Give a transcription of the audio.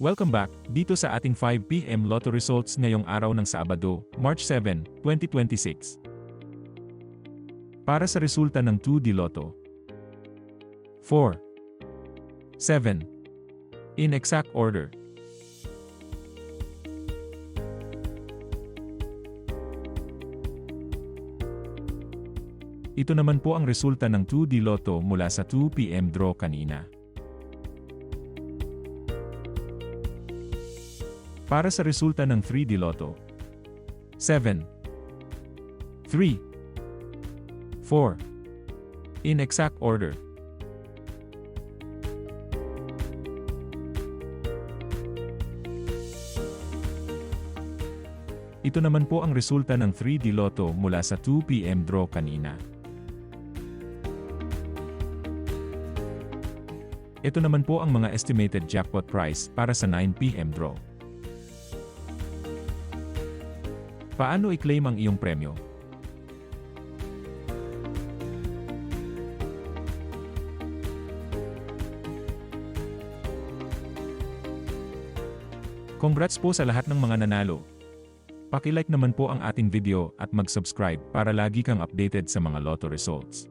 Welcome back, dito sa ating 5 PM Lotto results ngayong araw ng Sabado, March 7, 2026. Para sa resulta ng 2D Lotto. 4. 7. In exact order. Ito naman po ang resulta ng 2D Lotto mula sa 2 PM draw kanina. Para sa resulta ng 3D Lotto. 7. 3. 4. In exact order. Ito naman po ang resulta ng 3D Lotto mula sa 2 PM draw kanina. Ito naman po ang mga estimated jackpot price para sa 9 PM draw. Paano i-claim ang iyong premyo? Congrats po sa lahat ng mga nanalo. Paki-like naman po ang ating video at mag-subscribe para lagi kang updated sa mga lotto results.